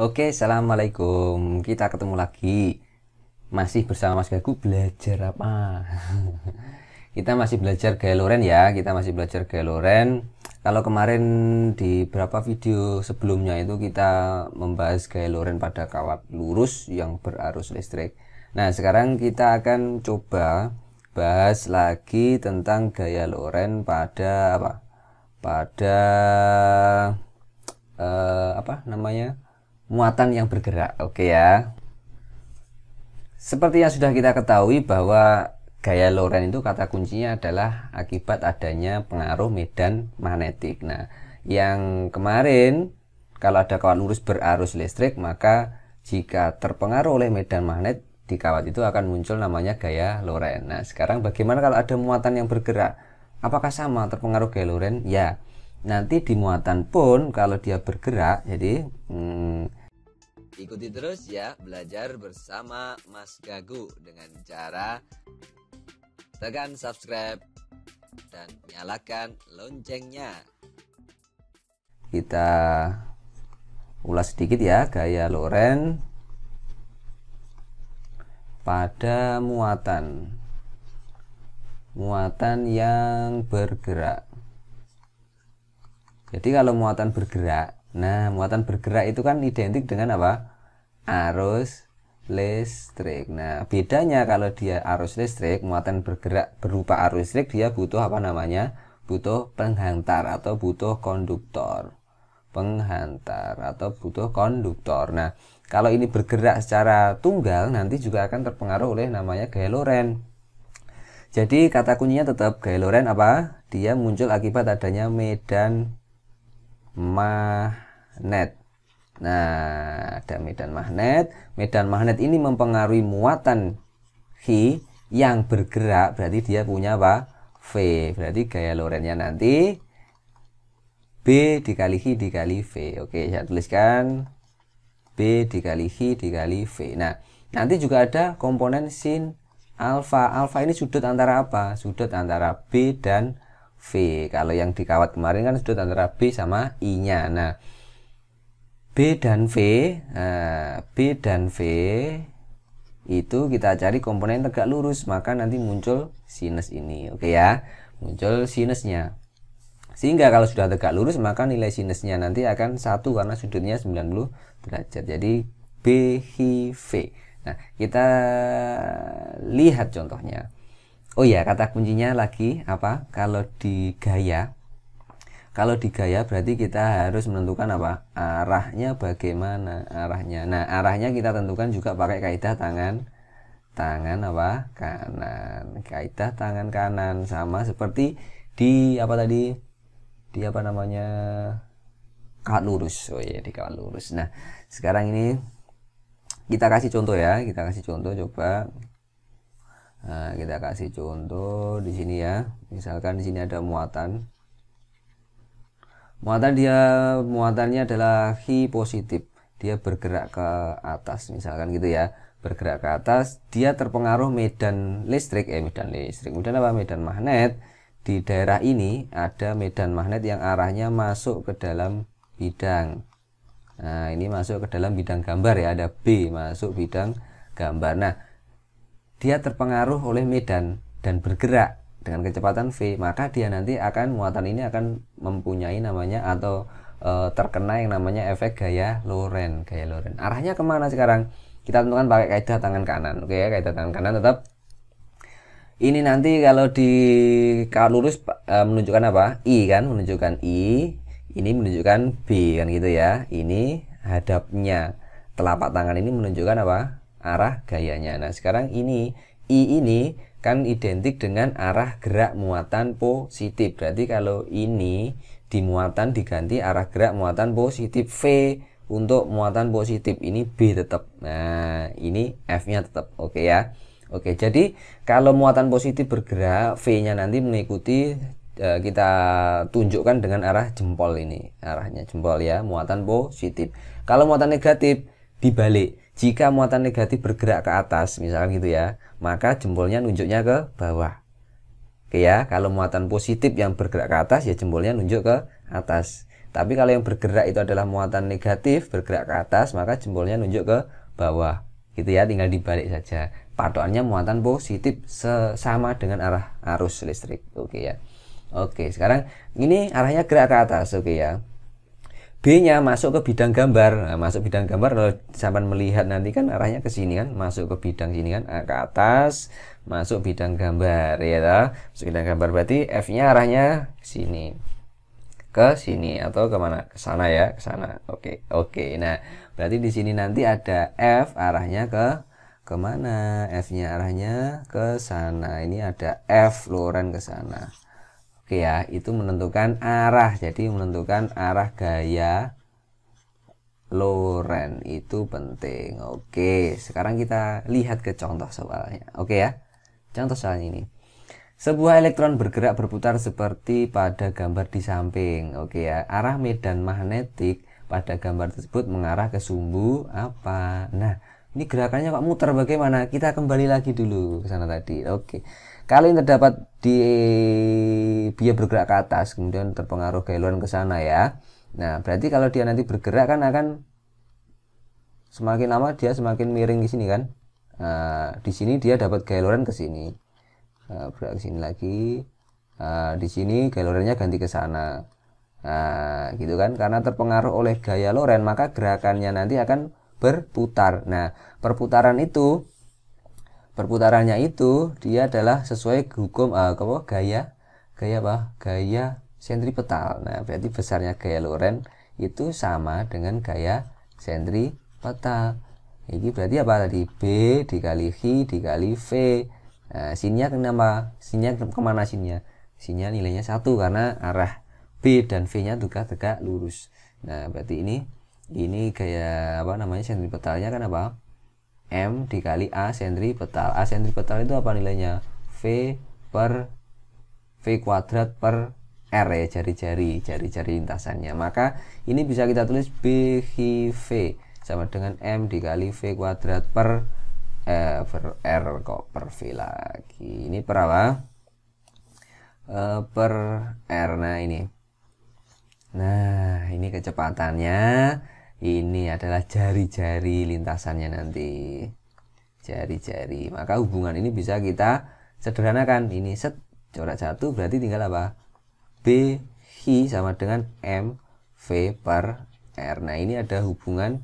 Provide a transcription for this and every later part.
Oke, assalamualaikum. Kita ketemu lagi. Masih bersama Mas Gagu belajar apa? Kita masih belajar gaya loren ya. Kita masih belajar gaya loren. Kalau kemarin di beberapa video sebelumnya itu kita membahas gaya loren pada kawat lurus yang berarus listrik. Nah, sekarang kita akan coba bahas lagi tentang gaya loren pada apa? Pada apa namanya? Muatan yang bergerak. Oke ya. Seperti yang sudah kita ketahui bahwa gaya loren itu kata kuncinya adalah akibat adanya pengaruh medan magnetik. Nah, yang kemarin kalau ada kawat lurus berarus listrik, maka jika terpengaruh oleh medan magnet di kawat itu akan muncul namanya gaya loren. Nah, sekarang bagaimana kalau ada muatan yang bergerak? Apakah sama terpengaruh gaya loren? Ya. Nanti di muatan pun kalau dia bergerak, jadi ikuti terus ya, belajar bersama Mas Gagu dengan cara tekan subscribe dan nyalakan loncengnya. Kita ulas sedikit ya gaya loren pada muatan yang bergerak. Jadi kalau muatan bergerak, nah muatan bergerak itu kan identik dengan apa? Arus listrik. Nah, bedanya kalau dia arus listrik, muatan bergerak berupa arus listrik, dia butuh apa namanya? Butuh penghantar atau butuh konduktor. Penghantar atau butuh konduktor. Nah, kalau ini bergerak secara tunggal, nanti juga akan terpengaruh oleh namanya gaya loren. Jadi kata kuncinya tetap gaya loren apa? Dia muncul akibat adanya medan magnet. Nah, ada medan magnet. Medan magnet ini mempengaruhi muatan H yang bergerak, berarti dia punya apa? V. Berarti gaya lorennya nanti B dikali H dikali V. Oke, saya tuliskan B dikali H dikali V. Nah, nanti juga ada komponen sin alfa. Alfa ini sudut antara apa? Sudut antara B dan V. Kalau yang di kawat kemarin kan sudut antara B sama I-nya. Nah, B dan V itu kita cari komponen tegak lurus, maka nanti muncul sinus ini. Oke ya, muncul sinusnya. Sehingga kalau sudah tegak lurus, maka nilai sinusnya nanti akan 1 karena sudutnya 90 derajat. Jadi BHV. Nah, kita lihat contohnya. Oh ya, kata kuncinya lagi apa? Kalau di gaya berarti kita harus menentukan apa? Arahnya bagaimana arahnya. Nah, arahnya kita tentukan juga pakai kaidah tangan apa? Kanan. Kaidah tangan kanan sama seperti di apa tadi? Di apa namanya? Kawat lurus. Oh iya, di kawat lurus. Nah, sekarang ini kita kasih contoh ya. Kita kasih contoh coba. Nah, kita kasih contoh di sini ya. Misalkan di sini ada muatan. Muatannya adalah Hi positif. Dia bergerak ke atas misalkan gitu ya. Bergerak ke atas, dia terpengaruh medan magnet. Di daerah ini ada medan magnet yang arahnya masuk ke dalam bidang. Nah, ini masuk ke dalam bidang gambar ya, ada B masuk bidang gambar. Nah, dia terpengaruh oleh medan dan bergerak dengan kecepatan V, maka dia nanti akan muatan ini akan mempunyai namanya atau terkena yang namanya efek gaya loren. Arahnya kemana sekarang? Kita tentukan pakai kaidah tangan kanan. Oke ya, kaidah tangan kanan tetap. Ini nanti kalau di kawat lurus menunjukkan apa? I kan, menunjukkan I. Ini menunjukkan B kan gitu ya. Ini hadapnya. Telapak tangan ini menunjukkan apa? Arah gayanya. Nah, sekarang ini I ini kan identik dengan arah gerak muatan positif. Berarti kalau ini di muatan diganti arah gerak muatan positif V untuk muatan positif. Ini B tetap. Nah, ini F-nya tetap. Oke ya. Oke, jadi kalau muatan positif bergerak, V-nya nanti mengikuti kita tunjukkan dengan arah jempol ini. Arahnya jempol ya, muatan positif. Kalau muatan negatif dibalik. Jika muatan negatif bergerak ke atas, misalkan gitu ya, maka jempolnya nunjuknya ke bawah. Oke ya, kalau muatan positif yang bergerak ke atas ya jempolnya nunjuk ke atas. Tapi kalau yang bergerak itu adalah muatan negatif, bergerak ke atas, maka jempolnya nunjuk ke bawah. Gitu ya, tinggal dibalik saja. Patokannya muatan positif sama dengan arah arus listrik. Oke ya. Oke, sekarang ini arahnya gerak ke atas. Oke ya. B-nya masuk ke bidang gambar. Nah, masuk bidang gambar kalau sampai melihat nanti kan arahnya ke sini kan, masuk ke bidang sini kan, ke atas, masuk bidang gambar ya toh. Masuk bidang gambar berarti F-nya arahnya ke sini atau kemana? Ke sana ya, ke sana. Oke. Oke. Nah, berarti di sini nanti ada F arahnya ke kemana? F-nya arahnya ke sana. Ini ada F Loren ke sana. Oke ya, itu menentukan arah. Jadi menentukan arah gaya Loren itu penting. Oke, sekarang kita lihat ke contoh soalnya. Oke ya. Contoh soal ini. Sebuah elektron bergerak berputar seperti pada gambar di samping. Oke ya, arah medan magnetik pada gambar tersebut mengarah ke sumbu apa? Nah, ini gerakannya kok muter bagaimana? Kita kembali lagi dulu ke sana tadi. Oke. Kalau yang terdapat di dia bergerak ke atas, kemudian terpengaruh gaya Loren ke sana ya. Nah, berarti kalau dia nanti bergerak kan akan semakin lama dia semakin miring di sini kan. Nah, di sini dia dapat gaya Loren ke sini. Bergerak ke sini lagi. Di sini gaya Lorennya ganti ke sana. Nah, gitu kan. Karena terpengaruh oleh gaya Loren, maka gerakannya nanti akan berputar. Nah, perputarannya itu dia adalah sesuai hukum gaya sentripetal. Nah, berarti besarnya gaya Loren itu sama dengan gaya sentripetal. Ini berarti apa tadi? B dikali V dikali V. Nah, sinnya kenapa? Sinnya kemana sinnya? Sinnya nilainya 1 karena arah B dan V-nya juga tegak lurus. Nah, berarti ini gaya sentripetalnya kan apa? M dikali A sentripetal. A sentripetal itu apa nilainya? V kuadrat per R ya, jari-jari lintasannya. Maka ini bisa kita tulis BV sama dengan M dikali V kuadrat per R kok per V lagi. Ini per apa? Per R. Nah, ini kecepatannya. Ini adalah jari-jari lintasannya nanti. Jari-jari. Maka hubungan ini bisa kita sederhanakan. Ini set corak 1 berarti tinggal apa? B I sama dengan M V per R. Nah, ini ada hubungan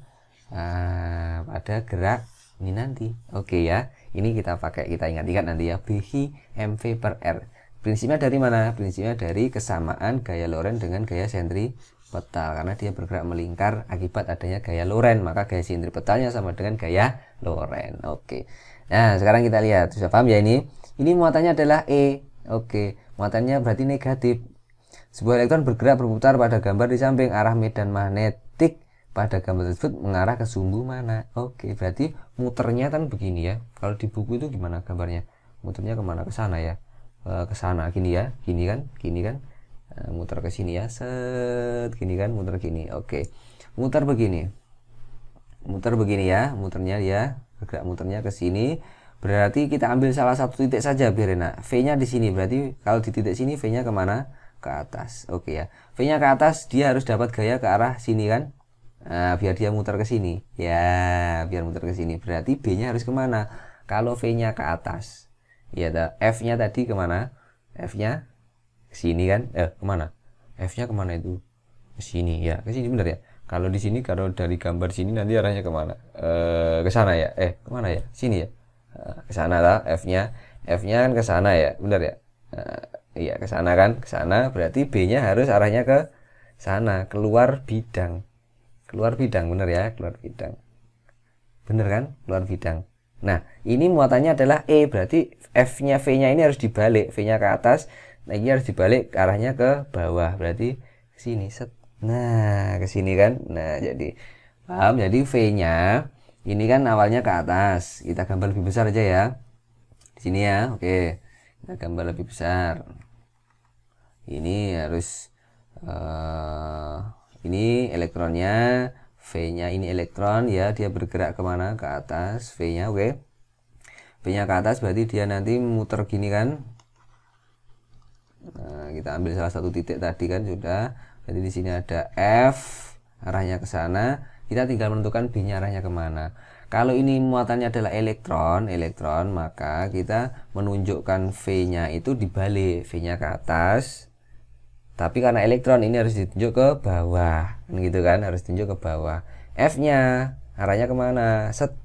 pada gerak ini nanti. Oke ya. Ini kita ingat-ingat nanti ya. B I M V per R. Prinsipnya dari mana? Prinsipnya dari kesamaan gaya Loren dengan gaya sentripetal, karena dia bergerak melingkar akibat adanya gaya Loren, maka gaya sentripetalnya sama dengan gaya Loren. Oke. Nah, sekarang kita lihat. Sudah paham ya ini? Ini muatannya adalah E. Oke. Muatannya berarti negatif. Sebuah elektron bergerak berputar pada gambar di samping, arah medan magnetik pada gambar tersebut mengarah ke sumbu mana? Oke, berarti muternya kan begini ya. Kalau di buku itu gimana gambarnya? Muternya kemana? Ke sana ya. Ke sana gini ya, gini kan, muter ke sini ya, set gini kan, muter gini. Oke, muter begini ya, muternya ya, bergerak muternya ke sini. Berarti kita ambil salah satu titik saja biar enak. V-nya di sini, berarti kalau di titik sini V-nya kemana? Ke atas. Oke ya, V-nya ke atas, dia harus dapat gaya ke arah sini kan. Nah, biar dia muter ke sini ya, biar muter ke sini. Berarti B-nya harus kemana? Kalau V-nya ke atas ya, F-nya tadi kemana? F-nya ke sini kan? Kemana? F-nya kemana itu? Ke sini ya, ke sini bener ya. Kalau di sini, kalau dari gambar sini nanti arahnya kemana? Ke sana ya. Kemana ya? Sini ya. Ke sana lah F-nya. F-nya kan ke sana ya, bener ya. Iya, ke sana kan, ke sana. Berarti B-nya harus arahnya ke sana, keluar bidang. Keluar bidang, bener ya, keluar bidang. Bener kan? Keluar bidang. Nah, ini muatannya adalah E, berarti F-nya V-nya ini harus dibalik, V-nya ke atas, nah ini harus dibalik arahnya ke bawah, berarti ke sini set. Nah, ke sini kan. Nah, jadi paham? Jadi V-nya ini kan awalnya ke atas. Kita gambar lebih besar aja ya. Di sini ya. Oke. Kita gambar lebih besar. Ini harus ini elektronnya, V-nya ini elektron ya, dia bergerak kemana? Ke atas, V-nya. Oke. V-nya ke atas berarti dia nanti muter gini kan. Nah, kita ambil salah satu titik tadi kan sudah. Jadi di sini ada F, arahnya ke sana. Kita tinggal menentukan B-nya arahnya kemana. Kalau ini muatannya adalah elektron, maka kita menunjukkan V-nya itu dibalik, V-nya ke atas. Tapi karena elektron ini harus ditunjuk ke bawah, gitu kan, harus ditunjuk ke bawah. F-nya arahnya kemana? Set,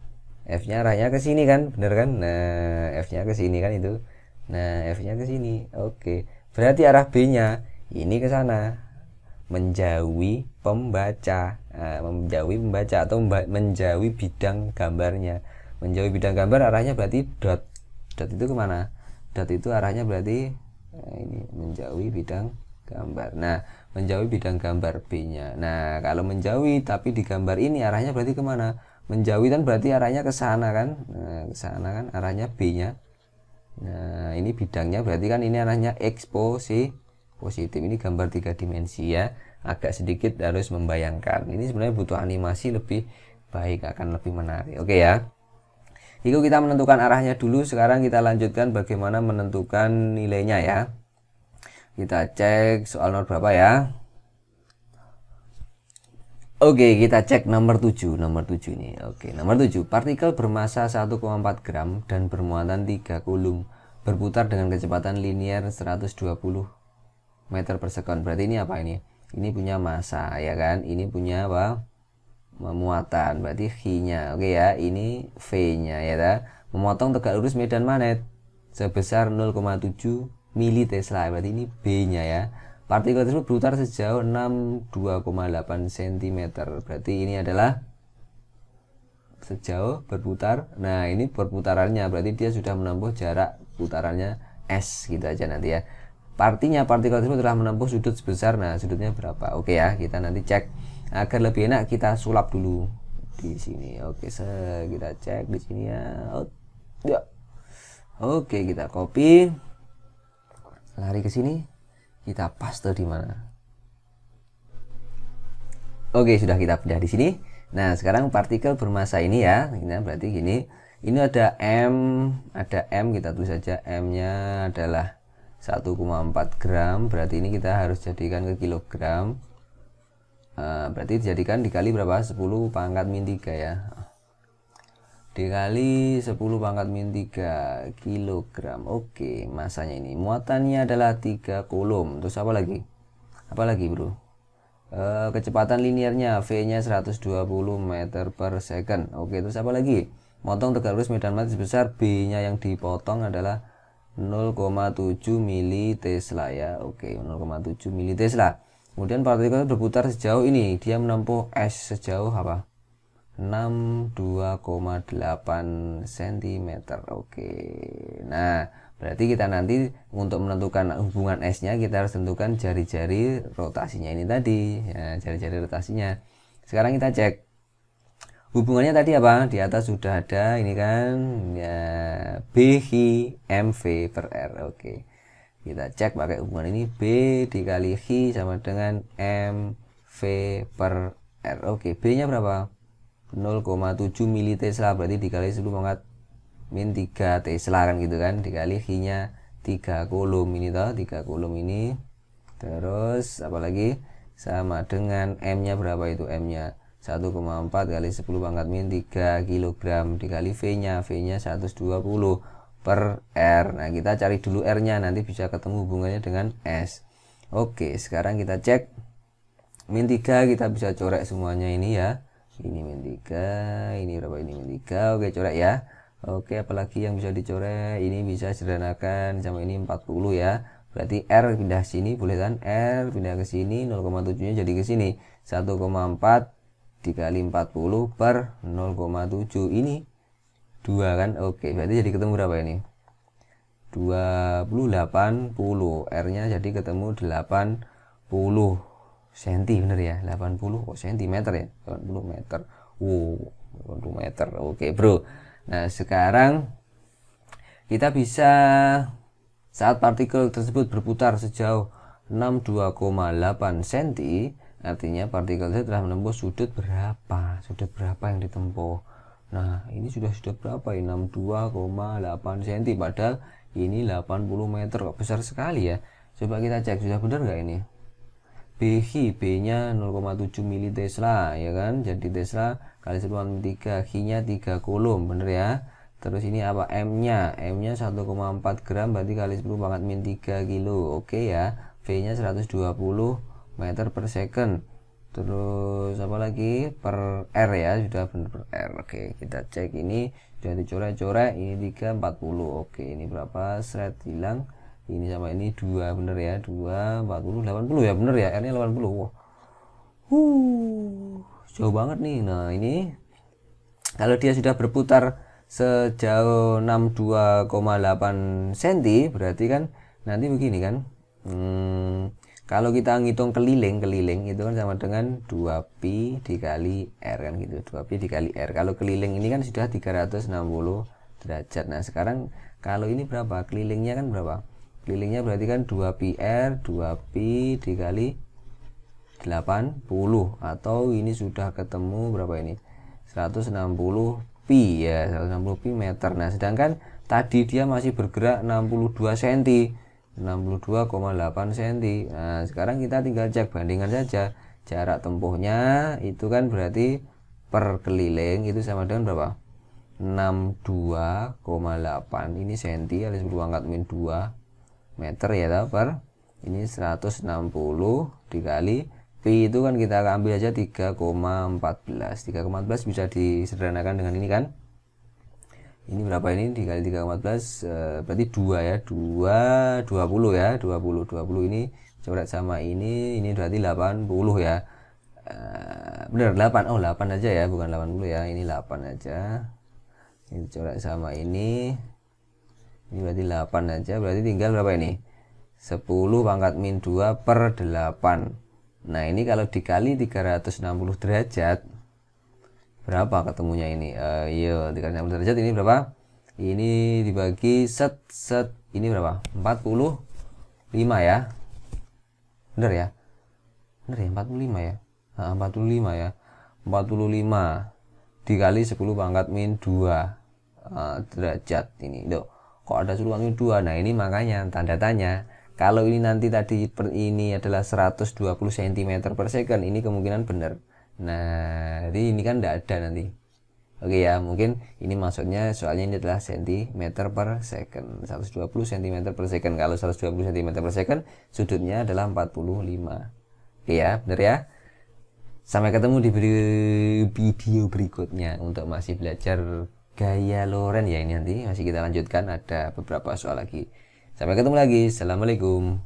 F-nya arahnya ke sini kan, bener kan? Nah, F-nya ke sini kan itu. Nah, F-nya ke sini. Oke. Berarti arah B-nya ini ke sana. Menjauhi pembaca. Nah, menjauhi pembaca atau menjauhi bidang gambarnya. Menjauhi bidang gambar arahnya berarti dot. Dot itu kemana? Dot itu arahnya berarti ini menjauhi bidang gambar. Nah, menjauhi bidang gambar B-nya. Nah, kalau menjauhi tapi di gambar ini arahnya berarti kemana? Menjauhi kan berarti arahnya ke sana kan? Nah, ke sana kan arahnya B-nya. Nah, ini bidangnya berarti kan ini arahnya X positif. Ini gambar 3 dimensi ya. Agak sedikit harus membayangkan. Ini sebenarnya butuh animasi lebih baik, akan lebih menarik. Oke ya. Itu kita menentukan arahnya dulu. Sekarang kita lanjutkan bagaimana menentukan nilainya ya. Kita cek soal nomor berapa ya. Oke, kita cek nomor 7 ini. Oke, nomor 7. Partikel bermassa 1,4 gram dan bermuatan 3 kulum berputar dengan kecepatan linier 120 meter per sekon. Berarti ini apa ini? Ini punya massa ya kan? Ini punya apa? Muatan. Berarti V-nya. Oke ya, ini V-nya ya ta? Memotong tegak lurus medan magnet sebesar 0,7 mili Tesla. Berarti ini B-nya ya. Partikel tersebut berputar sejauh 62,8 cm. Berarti ini adalah sejauh berputar. Nah, ini perputarannya. Berarti dia sudah menempuh jarak putarannya S gitu aja nanti ya. Artinya partikel tersebut telah menempuh sudut sebesar. Nah, sudutnya berapa? Oke ya, kita nanti cek. Agar lebih enak kita sulap dulu di sini. Oke, kita cek di sini ya. Oke, kita copy. Lari ke sini. Kita paste di mana? Oke, sudah kita pindah di sini. Nah, sekarang partikel bermassa ini ya. Ini berarti gini. Ini ada M, kita tulis saja M-nya adalah 1,4 gram. Berarti ini kita harus jadikan ke kilogram. Berarti dijadikan dikali berapa? 10 pangkat min 3 ya. Dikali 10 pangkat min 3 kilogram. Oke, masanya ini. Muatannya adalah 3 kulum. Terus apa lagi? Apa lagi, Bro? Kecepatan liniernya V-nya 120 meter per second. Oke, terus apa lagi? Motong tegak lurus medan magnet sebesar B-nya yang dipotong adalah 0,7 mili Tesla ya. Oke, 0,7 mili Tesla. Kemudian partikel berputar sejauh ini. Dia menempuh S sejauh apa? 62,8 cm. Oke. Nah, berarti kita nanti untuk menentukan hubungan S-nya kita harus tentukan jari-jari rotasinya ini tadi. Ya, jari-jari rotasinya. Sekarang kita cek. Hubungannya tadi apa? Di atas sudah ada ini kan ya BH MV per R. Oke. Kita cek pakai hubungan ini B dikali H sama dengan MV per R. Oke, B-nya berapa? 0,7 mili Tesla, berarti dikali 10 pangkat min 3 Tesla kan gitu kan, dikali H-nya 3 kulum ini toh, 3 kulum ini. Terus apalagi sama dengan M-nya berapa itu? M-nya 1,4 kali 10 pangkat min 3 kilogram dikali V-nya 120 per R. Nah, kita cari dulu R-nya, nanti bisa ketemu hubungannya dengan S. Oke, sekarang kita cek min 3, kita bisa coret semuanya ini ya. Ini min 3, ini berapa? Ini min 3. Oke, coret ya. Oke, apalagi yang bisa dicoret? Ini bisa sederhanakan sama ini 40 ya. Berarti R pindah sini, boleh kan? R pindah ke sini, 0,7-nya jadi ke sini. 1,4 dikali 40 per 0,7. Ini 2 kan. Oke, berarti jadi ketemu berapa ini? 80. R-nya jadi ketemu 80 cm, bener ya? 80 cm ya? 80 meter. 80 meter. Oke, Bro. Nah, sekarang kita bisa saat partikel tersebut berputar sejauh 62,8 cm, artinya partikel itu telah menempuh sudut berapa? Sudut berapa yang ditempuh? Nah, ini sudah sudut berapa? 62,8 cm, padahal ini 80 meter. Kok besar sekali ya? Coba kita cek, sudah benar nggak ini? BH, B-nya 0,7 mili Tesla ya kan. Jadi Tesla kali 10⁻3, H-nya 3 Coulomb, bener ya. Terus ini apa? M-nya 1,4 gram, berarti kali 10⁻3 kilo. Oke ya. V-nya 120 meter per second. Terus apa lagi? Per R ya, sudah benar per R. Oke, kita cek ini sudah dicoret-coret. Ini 340. Oke, ini berapa? Seret hilang. Ini sama ini 2, bener ya. 2 40 80 ya, bener ya. R nya 80. Wah. Jauh banget nih. Nah ini kalau dia sudah berputar sejauh 62,8 cm, berarti kan nanti begini kan. Kalau kita ngitung keliling itu kan sama dengan 2pi dikali R kan gitu. 2pi dikali R. Kalau keliling ini kan sudah 360 derajat. Nah sekarang kalau ini berapa? Kelilingnya kan berapa? Kelilingnya berarti kan 2pi R, 2pi dikali 80, atau ini sudah ketemu berapa ini? 160 pi ya, 160 pi meter. Nah sedangkan tadi dia masih bergerak 62 cm, 62,8 cm. Nah sekarang kita tinggal cek bandingan saja. Jarak tempuhnya itu kan berarti per keliling itu sama dengan berapa? 62,8 ini cm kali 10⁻², meter ya per ini 160 dikali pi, itu kan kita ambil aja 3,14 bisa disederhanakan dengan ini kan. Ini berapa ini dikali 3,14 berarti 2 ya, 20 ya, 20 ini coret sama ini berarti 80 ya. Bener 8, oh 8 aja ya, bukan 80 ya, ini 8 aja. Ini coret sama ini berarti 8 aja, berarti tinggal berapa ini? 10⁻²/8. Nah ini kalau dikali 360 derajat berapa ketemunya ini? Iya 360 derajat ini berapa? Ini dibagi set ini berapa? 45 ya. Bener ya? Bener ya 45 ya? Nah, 45 ya. 45 dikali 10⁻² derajat ini. Loh, kok ada 10⁻²? Nah ini makanya tanda tanya. Kalau ini nanti tadi ini adalah 120 cm per second, ini kemungkinan benar. Nah jadi ini kan tidak ada nanti. Oke ya, mungkin ini maksudnya soalnya ini adalah cm per second, 120 cm per second. Kalau 120 cm per second sudutnya adalah 45. Oke ya, benar ya. Sampai ketemu di video berikutnya untuk masih belajar gaya Lorentz ya. Ini nanti masih kita lanjutkan, ada beberapa soal lagi. Sampai ketemu lagi. Assalamualaikum.